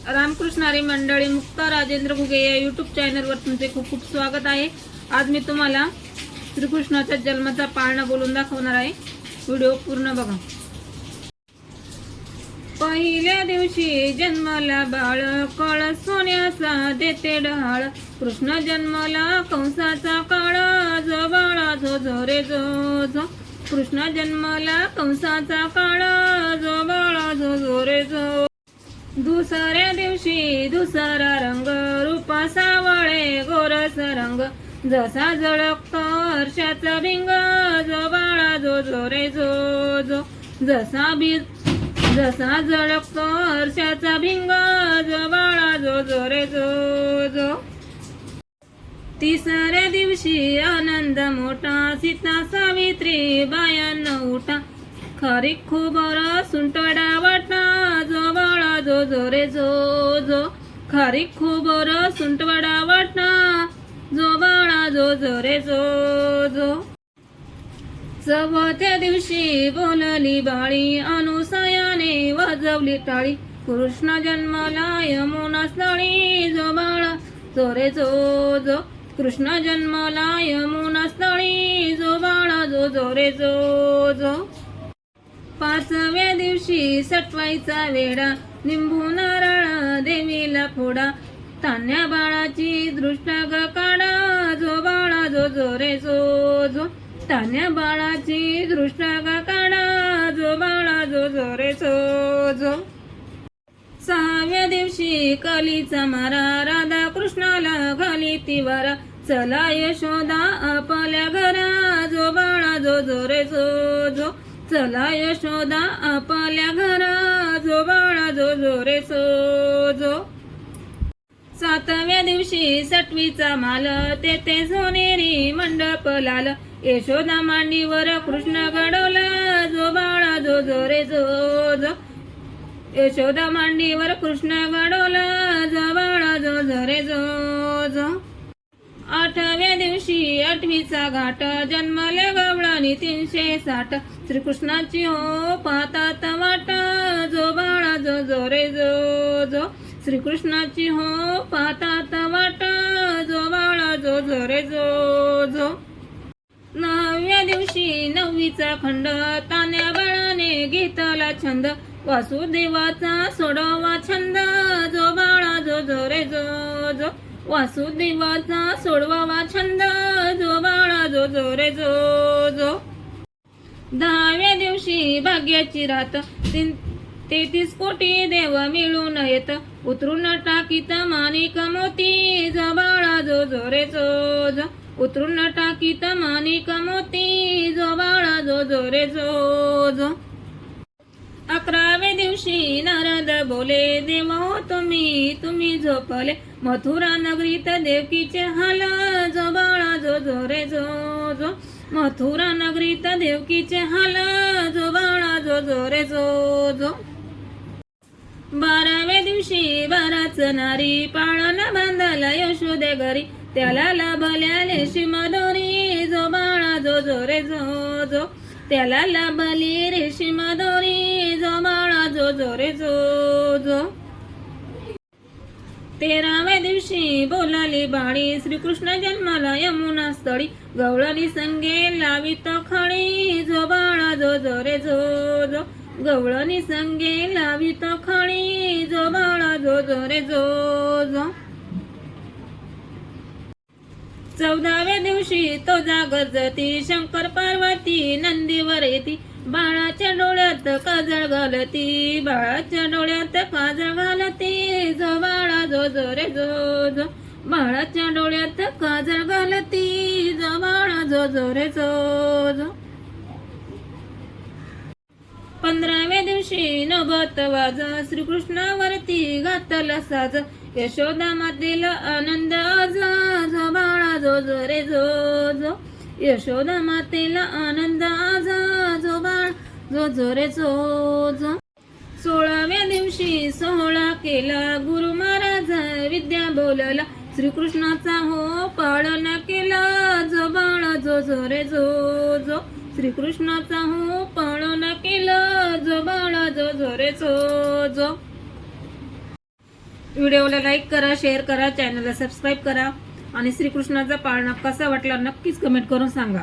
रामकृष्ण हरी मंडळी, मुक्ता राजेंद्र घुगे या यूट्यूब चॅनलवर तुमचे खूप खूप स्वागत आहे। आज मी तुम्हाला श्रीकृष्णाच्या जन्माचा पाळणा बोलून दाखवणार आहे। व्हिडिओ पूर्ण बघा। पहिल्या दिवशी जन्मला बाळ, कळ सोन्याचा देते डहाळ। कृष्ण जन्मला कंसाचा काळ, जो बाळा जो जो रे जो जो। कृष्ण जन्मला कंसाचा काळ, जो बाळा जो जो रे जो। दुसऱ्या दिवशी दुसरा रंग, रूपा सावळे गोरस रंग। जसा झळकतो हर्षाचा भिंग, जो बाळा जो जो रे जो जो। जसा झळकतो हर्षाचा भिंग, जो बाळा जो जो रे जो जो। तिसऱ्या दिवशी आनंद मोठा, सीता सावित्री बायांना उठा। खारीक खोबर सुंटडा वाटा, जो बाळा जो जो रे जो जो। खारीक खोबर सुंटवडा वाटा, जो बाळा जो जो रे जो जो। चौथ्या दिवशी बोलली बाळी, अनुसयाने वाजवली टाळी। कृष्ण जन्मला यमुना स्थळी, जो बाळा जो रे जो जो। कृष्ण जन्मला यमुना स्थळी, जो बाळा जो जो रे जो जो। पाचव्या दिवशी सटवायचा वेडा, निंबू नारळ देवीला फोडा। तान्या बाळाची दृष्टा ग काढा, जो बाळा जो जो रे जो जो। तान्या बाळाची दृष्टा ग काढा, जो बाळा जो जो रे जो जो। सहाव्या दिवशी कलीचा मारा, राधा कृष्णाला घाली ती वारा। चला यशोदा आपल्या घरा, जो बाळा जो जो रे जो जो। चला यशोदा आपल्या घरा, जो बाळा जो जो रे जो जो। सातव्या दिवशी सटवीचा माल, तेथे सोनेरी मंडप लाल। यशोदा मांडीवर कृष्ण घडवला, जो बाळा जो जो रे जो जो। यशोदा मांडीवर कृष्ण घडवला, जो बाळा जो जो रे जो जो। आठव्या दिवशी आठवीचा घाट, जन्मले गवळणी 360। श्रीकृष्णाची हो पातात वाट, जो बाळा जो जो रे जो जो। श्रीकृष्णाची हो पातात वाट, जो बाळा जो जो रे जो जो। नवव्या दिवशी नववीचा खंड, तान्या बाळाने घेतला छंद। वासुदेवाचा सोडवा छंद, जो बाळा जो जो रे जो जो। वासुदेवाचा सोडवा छंद, जो बाळा जो जो रे जो जो। दहाव्या दिवशी भाग्याची रात, 33 कोटी देव मिळून येत। उतरून टाकीत माणिक मोती, जो बाळा जो जो रे जो जो। उतरून टाकीत माणिक मोती, जो बाळा जो जो रे जो जो। 11व्या दिवशी नारद बोले, देव हो तुम्ही झोपले। मथुरा नगरीत देवकीचे हाल, जो बाळा जो जो रे जो जो। मथुरा नगरीत देवकीचे हाल, जो बाळा जो जो रे जो जो। 12व्या दिवशी 12च नारी, पाळण बांधाला यशोदे घरी। त्याला लाभल्या रेशीम दोरी, जो बाळा जो जो रे जो जो। त्याला लाभली रेशीम दोरी, जो बाळा जो जो रे जो जो। 13व्या दिवशी बोलाली बाळी, श्रीकृष्ण जन्माला यमुना स्थळी। गवळणी संगे लावित खळी, जो बाळा जो जो रे जो जो। गवळणी संगे लावित खळी, जो बाळा जो जो रे जो जो। 14व्या दिवशी तो जागरजती, शंकर पार्वती नंदीवर येती। बाळाच्या डोळ्यात काजळ घालती, बाळाच्या डोळ्यात काजळ घालती, जो बाळा जो जो रे जो जो। बाळाच्या डोळ्यात काजळ घालती, जो बाळा जो जो रे जो जो। 15व्या दिवशी नभत वाज, श्रीकृष्णावरती घातला साज। यशोदा मातेला आनंद आज, जो बाळा जो जो रे जो जो। यशोदा मातेला आनंद आज, जो बाळ जो जो रे जो जो। 16व्या दिवशी सोहळा केला, गुरु महाराज विद्या बोलला। श्रीकृष्णाचा हो पाळन केला, जो बाळा जो जो रे जो जो। श्रीकृष्णाचा हो पाळन केला, जो बाळा जो जो रे जो जो। व्हिडिओला लाईक करा, शेअर करा, चॅनलला सबस्क्राईब करा आणि श्रीकृष्णाचा पाळणा कसा वाटला नक्कीच कमेंट करून सांगा.